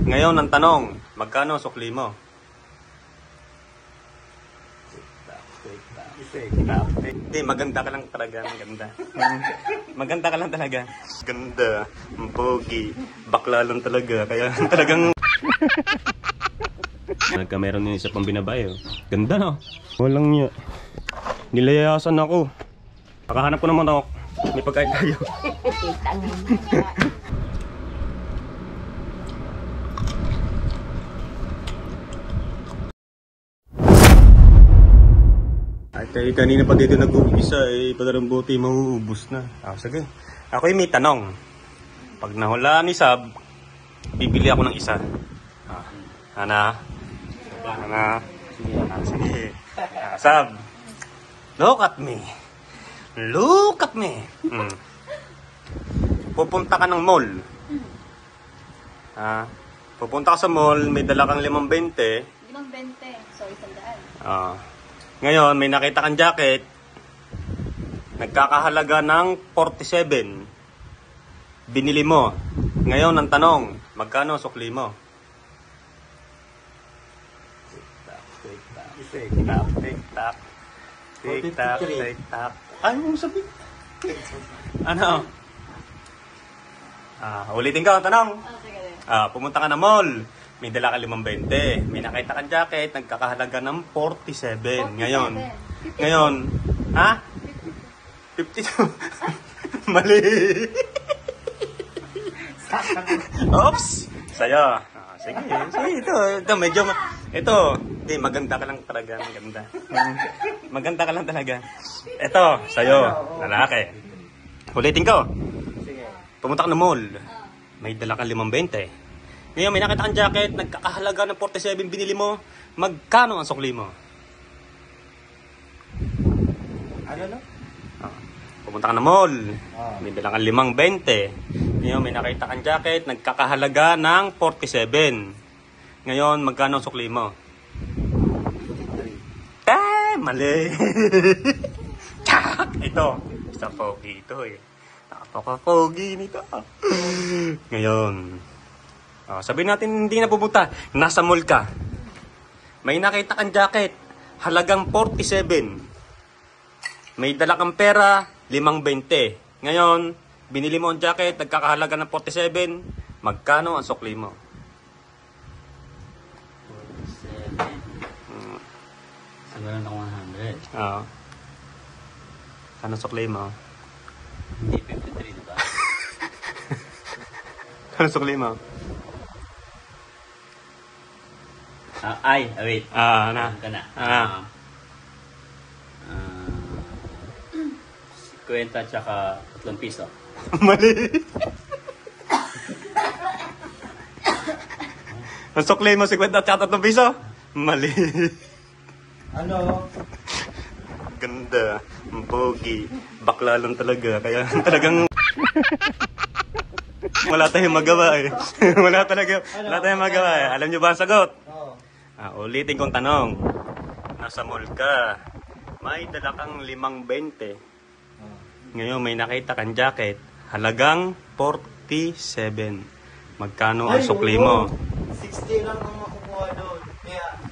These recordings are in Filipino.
Ngayon ang tanong, magkano sukli mo? Hindi, maganda ka lang talaga. Maganda. Maganda ka lang talaga. Ganda. Pogi. Bakla lang talaga. Kaya talagang... Meron din isa pang binabayo. Ganda no? Walang niya. Nilayasan ako. Makahanap ko naman ako. May pagkain tayo. Ay, kanina pa dito nag-uubisa eh, pagkarambuti mauubos na. Sige. Ako'y may tanong. Pag nahulaan ni Sab, bibili ako ng isa. Ana? Sige. Sab, look at me. Look at me. Pupunta ka ng mall. Pupunta ka sa mall, may dala kang 5.20. 5.20. So, 100. Ngayon, may nakita kang jacket, nagkakahalaga ng 47. Binili mo. Ngayon, ang tanong, magkano sukli mo? Tik-tak. Ay, mo sabi. Ano? Ulitin ko ang tanong. Pumunta ka na mall. May dala ka 5.20. May nakita kang jacket, nagkakahalaga ng 47. Ngayon, 52. Mali. Oops. Sayo. Sige, ito medyo, hindi, maganda ka lang talaga, maganda. Maganda ka lang talaga. Ito, sayo, lalaki. Ulitin ko. Pumunta ka na mall. May dala kang 5.20. Ngayon, may nakita kang jacket, nagkakahalaga ng 47, binili mo, magkano ang sukli mo? Ano na? Pumunta ka na mall, may dala kang 5.20. Ngayon, may nakita kang jacket, nagkakahalaga ng 47. Ngayon, magkano ang sukli mo? Mali! Ito, isa pogi ito eh. Napaka-pogi nito. Ngayon, sabihin natin hindi na pupunta. Nasa mall ka. May nakita kang jacket. Halagang 47. May dala kang pera. 5.20. Ngayon, binili mo ang jacket. Nagkakahalaga ng 47. Magkano ang sukli mo? 47. Siguro na 100. Ano sukli mo? Hindi 53, diba? Ano sukli mo? Wait. Ano? Ka na. 50 tsaka 3 piso. Mali. Ang sukli mo 50 at 3 piso? Mali. Ano? Ganda. Ang pogi. Bakla lang talaga. Kaya talagang... wala tayong magawa eh. wala tayong magawa eh. Alam nyo ba ang sagot? Ulitin kong tanong. Nasa mall ka. May dala kang 5.20. Ngayon may nakita kang jacket. Halagang 47. Magkano ang sukli mo? 60 lang ang makukuha doon. Kaya,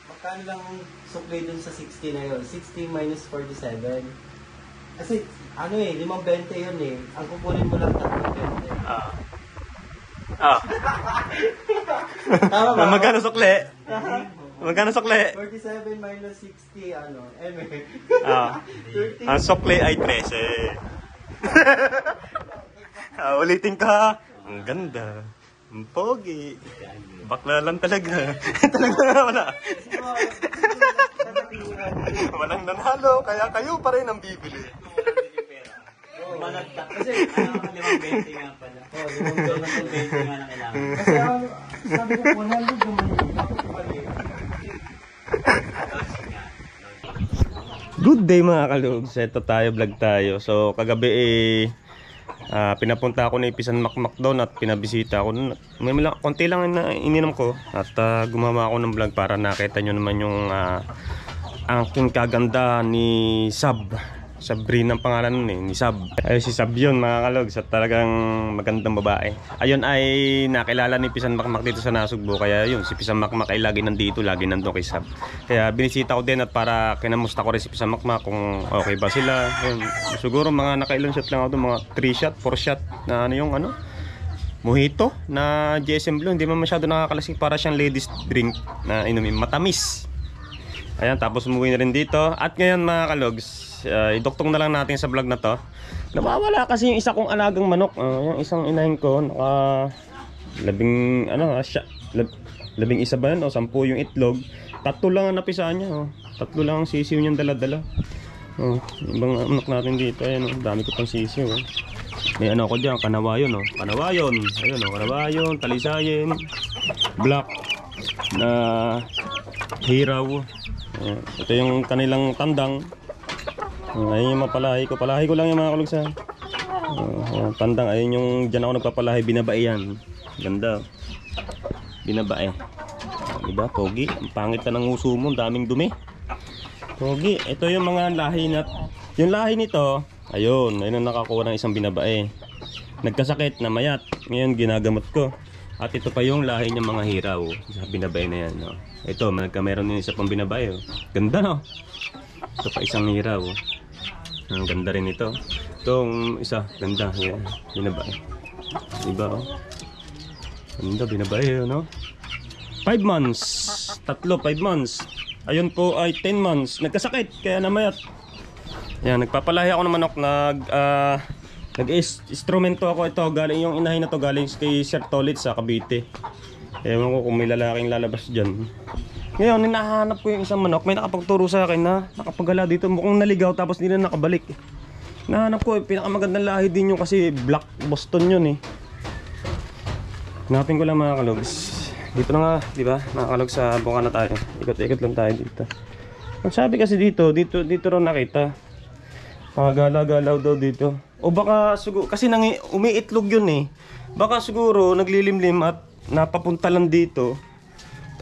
magkano lang ang sukli doon sa 60 na yun? 60 minus 47. Kasi, 5.20 yun eh. Ang kukunin mo lang 3.20. Tama ba? Magkano sukli? Magkano sukli? 47 minus 60, Ang sukli ay 13. Ulitin ka. Ang ganda. Ang pogi. Bakla lang talaga. Talaga wala. Walang nanalo, kaya kayo pa rin ang bibili. Malagtak. Kasi 5.20 nga pala. 5.20 nga na kailangan. Kasi sabi ko, 100 naman yun. Bakit pali? Good day mga kalugs. Ito tayo, vlog tayo. So kagabi pinapunta ako ni Pisan Makmakdown at pinabisita ako. May konti lang na ininom ko. At gumawa ako ng vlog para nakita nyo naman yung aking kaganda ni Sab. Sabrina ang pangalan nun eh, ni Sab. Ay si Sab yun mga kalogs, at talagang magandang babae. Ayun ay nakilala ni Pisan Makmak dito sa Nasugbo, kaya yun si Pisan Makmak ay lagi nandito, lagi nandun kay Sab. Kaya binisita ko din at para kinamusta ko rin si Pisan Makmak kung okay ba sila. Yun. Siguro mga nakailang shot lang ako doon, mga 3 shot, 4 shot na ano yung ano, mojito na GSM Blue. Hindi man masyado nakakalasik, para siyang ladies drink na inumin, matamis. Ayan, tapos umuwi na rin dito. At ngayon mga kalogs, iduktong na lang natin sa vlog na to. Nawawala kasi yung isa kong alagang manok. Yung isang inahin ko, naka labing isa ba yun? O 10 yung itlog. 3 lang ang napisaan niya. 3 lang ang sisiw niyang dala-dala. Ibang manok natin dito. Ayan, dami ko pang sisiw. May ano ko dyan, kanawayon. Kanawayon. Ayun, kanawayon, talisayin, black na hiraw. Ito yung kanilang tandang. Ayun yung mapalahi ko. Palahi ko lang yung mga kalugsa. Tandang, ayun yung dyan ako nagpapalahi. Binabae yan. Ganda. Binabae. Diba? Pogi. Ang pangit na ng uso mo. Daming dumi. Pogi. Ito yung mga lahi na. Yung lahi nito, ayun. Ayun ang nakakuha ng isang binabae. Nagkasakit na mayat. Ngayon ginagamot ko. At ito pa yung lahi niya mga hiraw. Sa binabae na yan. Ito, meron din isa pang binabae. Ganda, no? Ito pa isang hiraw. Ang ganda rin ito. Itong isa, ganda. Yan, binabae. Diba, oh? Ganda, binabae, no? 5 months. 5 months. Ayun po ay 10 months. Nagkasakit, kaya namayat. Yan, nagpapalahi ako ng manok. Nag-instrumento ako ito. Galing yung inahin na to, galing kay Sir Tolit sa Cavite. Ewan ko kung may lalaking lalabas dyan. Ngayon, hinahanap ko yung isang manok. May nakapagturo sa akin na nakapagala dito. Mukhang naligaw tapos hindi na nakabalik. Nahanap ko, pinakamagandang lahi din yung kasi Black Boston yun eh. Hanapin ko lang mga kalogs. Dito na nga, di ba? Mga kalogs, sa buka na tayo. Ikot-ikot lang tayo dito. Ang sabi kasi dito raw nakita. Mga gala-galaw daw dito. O baka siguro, kasi umiitlog yun eh. Baka siguro naglilimlim at napapunta lang dito.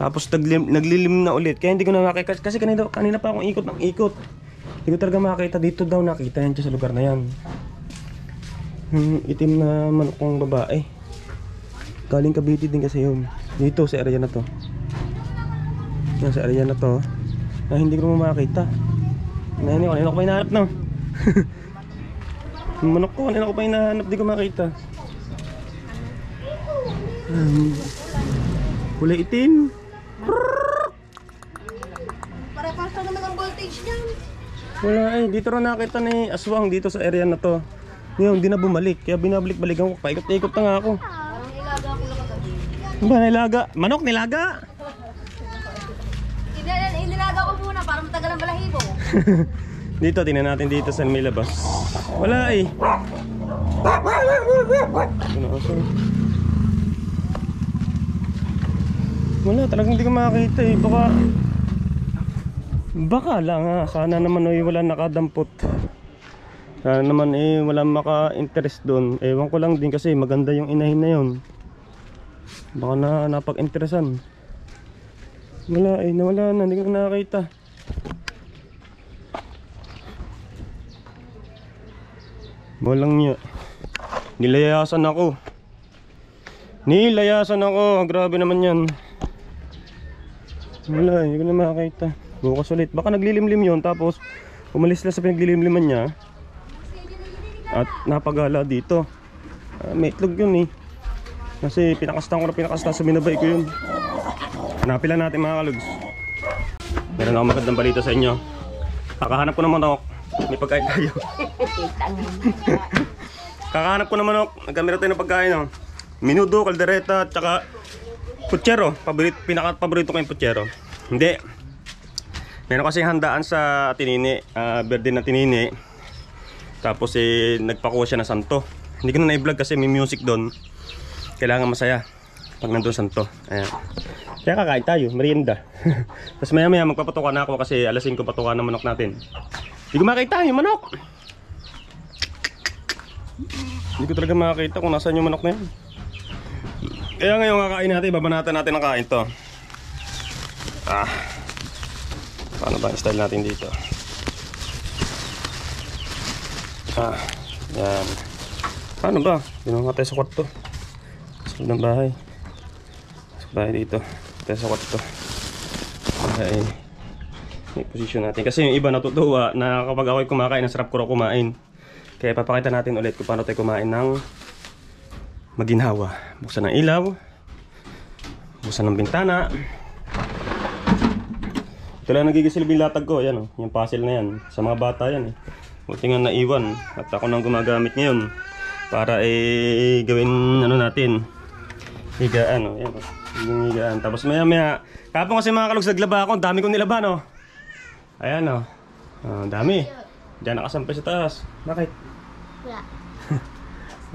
Tapos naglilim na ulit. Kaya hindi ko na makita. Kasi kanina pa akong ikot ng ikot. Hindi ko talaga makita. Dito daw nakita yan sa lugar na yan. Itim na manok kong babae. Galing Cavite din kasi yun. Dito sa area na to. Yan sa area na to. Na hindi ko na makita. Kanina ko pa hinahanap na. Manok ko, kanina ko pa hinahanap. Hindi ko makita. Kulay itim. Para-para naman ang voltage niyan. Wala eh, dito rin nakita ni Aswang dito sa area na to. Ngayon, hindi na bumalik. Kaya binabalik-balikan ko. Paikot-ikot na nga ako. Parang nilaga ako lang kagabi. Ba, nilaga? Manok, nilaga? Inilaga ko muna para matagal ang balahibo. Dito, tingnan natin dito sa may labas. Wala eh. Wala, talagang hindi ko makakita eh. Baka lang ha. Sana naman eh, wala nakadampot. Sana naman eh, wala maka-interest doon. Ewan ko lang din kasi maganda yung inahin na yun. Baka na napag-interesan. Wala eh, nawala na. Hindi ko nakakita. Walang niya. Nilayasan ako. Grabe naman yan. Wala, hindi ko na makakita. Bukas ulit. Baka naglilimlim yun. Tapos umalis lang sa pinaglilimliman niya. At napagala dito. May itlog yun eh. Kasi pinakastan sa binabay ko yun. Hanapin lang natin mga kalogs. Meron akong magandang balita sa inyo. Kakahanap ko ng manok. May pagkain tayo. Kakahanap ko ng manok. Nagkamera tayo ng pagkain. No? Minudo, kaldereta, tsaka putsero. Pinaka-paborito ko yung putsero. Hindi. Meron kasi handaan sa tinini. Birthday na tinini. Tapos eh, nagpakuha siya na santo. Hindi ko na na-vlog kasi may music doon. Kailangan masaya pag nandun santo. Ayan. Kaya kakain tayo, merienda. Tapos maya maya magpapatukan na ako kasi alas 5 patukan ng manok natin. Hindi ko makita yung manok. Hindi ko talaga makita kung nasaan yung manok na yan. Kaya ngayon kakain natin, babanatan natin ang kain to. Paano ba ang style natin dito? Yan. Paano ba? Binunga tayo sa kwarto. Sa loob ng bahay. Sa bahay dito. Tayo sa kwarto. Okay. May position natin. Kasi yung iba natutuwa na kapag ako'y kumakain, ang sarap ko raw kumain. Kaya papakita natin ulit kung paano tayo kumain ng maginhawa. Buksan ng ilaw. Buksan ng bintana. Ito lang nagigisilbing latag ko. Yan o. Yung puzzle na yan. Sa mga bata yan eh. Buti nga naiwan. At ako nang gumagamit ngayon. Para gawin ano natin. Higaan o. Yan o. Yung higaan. Tapos maya maya. Kapag kasi mga kalugs naglaba ako. Dami kong nilaba no. Ayan o. Dami. Diyan nakasampay sa taas. Bakit? Wala.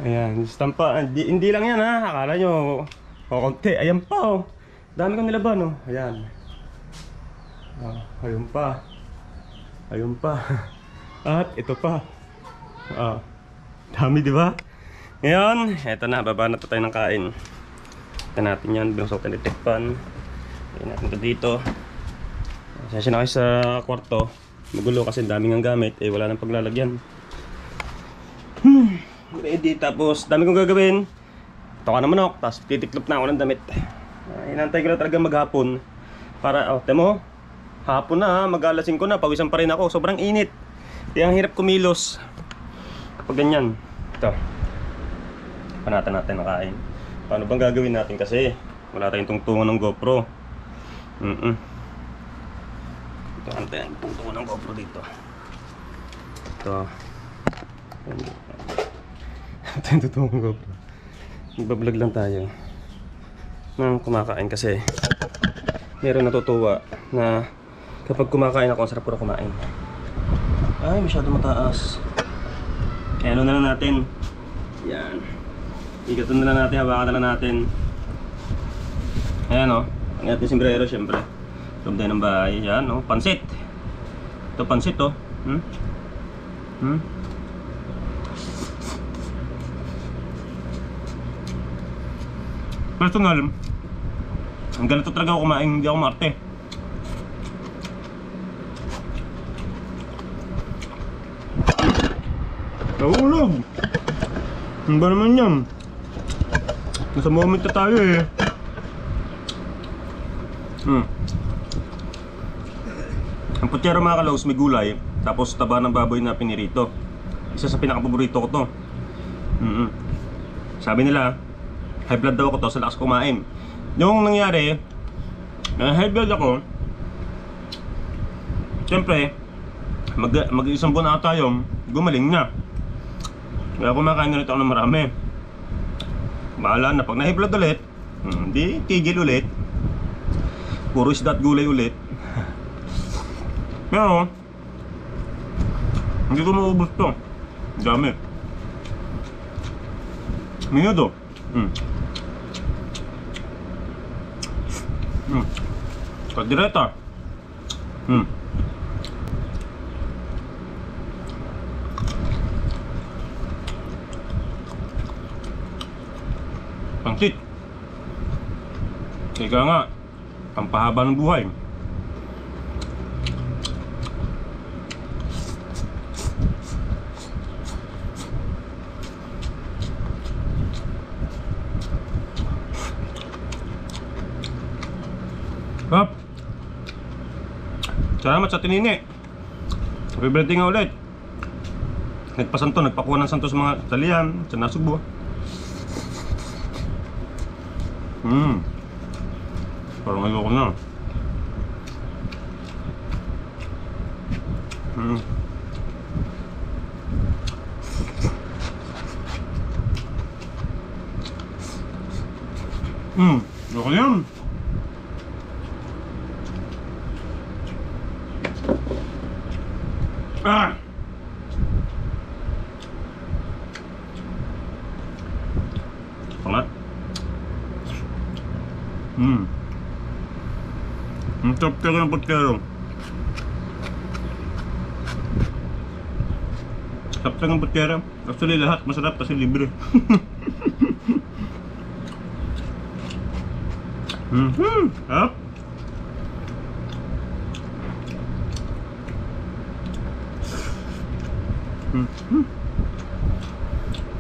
Ayan. Stampa. Hindi lang yan ha. Akala nyo. Konti. Ayan pa o. Dami kong nilaba no. Ayan. Ayun pa. Ayun pa. At ito pa. Dami di ba? Ngayon, eto na, baba na tayo ng kain. Ito natin yan, binusok tayo ng tikpan. Ayan natin ito dito. Sasya na kayo sa kwarto. Magulo kasi daming ang gamit, wala nang paglalagyan. Ready, tapos dami kong gagawin. Ito ka na manok, tapos titiklop na ako ng damit. Inantay ko na talaga maghapon. Para, temo, hapon na, mag-alasing ko na, pawisan pa rin ako, sobrang init. Kaya ang hirap kumilos kapag ganyan. Ito, panatan natin ang kain. Paano bang gagawin natin kasi wala tayong tungtungan ng GoPro. Ito, antayin ang tungtungan ng GoPro dito. Ito, ito yung tungtungan ng GoPro. Magbablog lang tayo nang kumakain kasi meron natutuwa na kapag kumakain ako, sarap ko na kumain. Ay, masyado mataas. Kaya ano na lang natin. Yan. Ikaton na lang natin, hawakan na lang natin. Ayan o. Ang ating sombrero, syempre. Loob tayo ng bahay. Yan o. Pansit. Ito pansit o. Personal, ang ganito talaga ako kumain, hindi ako maarte. Nahulog! Ano ba naman yan? Nasa moment na tayo eh. Ang putyero mga kalaws, may gulay. Tapos taba ng baboy na pinirito. Isa sa pinakapaborito ko to. Sabi nila, high blood daw ako to sa lakas kumain. Yung nangyari, na high blood ako, siyempre, mag-isang buwan ata yung gumaling na. Kaya kumakain na rin ako ng marami. Bahala na, pag na-high blood ulit, hindi tigil ulit. Puro isda at gulay ulit. Pero hindi ko maubos to. Dami. Minuto. Kaldereta. Pangsit. Kaya nga, pampahaba ng buhay. Hop. Salamat sa tinini. Happy birthday nga ulit. Nagpasanto, nagpakuha ng santo sa mga talian, sa Nasugbo. Parang ayoko na. Ayoko yan. Pangat. Ang sarap talaga ng pagkero. Sarap talaga ng pagkero. Actually lahat masarap kasi libre. Sarap.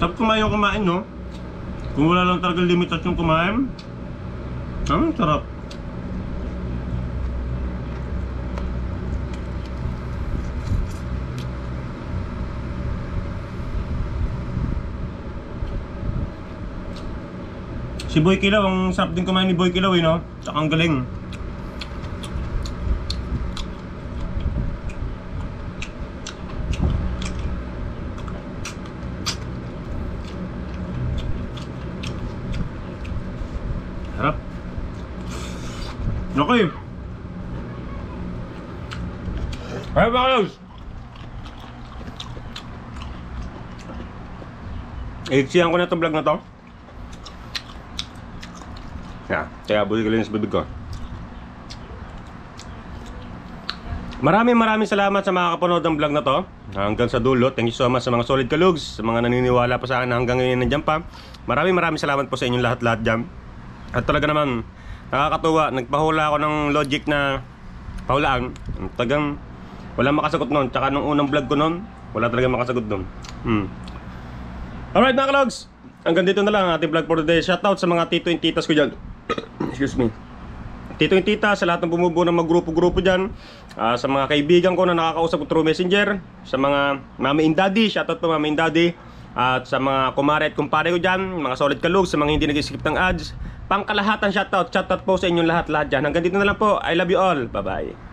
Sarap kumain yung kumain, no? Kung wala lang talagang limitasyon kumain. Sarap. Si Boy Kilaw, ang sarap din kumain ni Boy Kilaw, no? Tsaka ang galing. Sarap. Okay. Hey, Baklos! Iiksihan ko na itong vlog na to. Kaya buhay ka lang sa bibig ko. Maraming salamat sa mga kapanood ng vlog na to. Hanggang sa dulo. Thank you so much sa mga solid kalugs, sa mga naniniwala pa sa akin na hanggang ngayon nandiyan pa. Maraming salamat po sa inyong lahat dyan. At talaga naman nakakatuwa. Nagpahula ako ng logic na pahulaan. Tagang wala makasagot nun. Tsaka nung unang vlog ko nun, wala talaga makasagot nun. Alright mga kalugs, hanggang dito na lang ang ating vlog for today. Shoutout sa mga tito and titas ko dyan. Excuse me. Tito and tita, sa lahat ng bumubuo ng mga grupo-grupo dyan, sa mga kaibigan ko na nakakausap ko through messenger, sa mga mami and daddy, shoutout po mami and daddy, at sa mga kumare at kumpare ko dyan, mga solid kalug, sa mga hindi nag-skip ng ads, pangkalahatan shoutout po sa inyong lahat dyan. Hanggang dito na lang po. I love you all. Bye bye.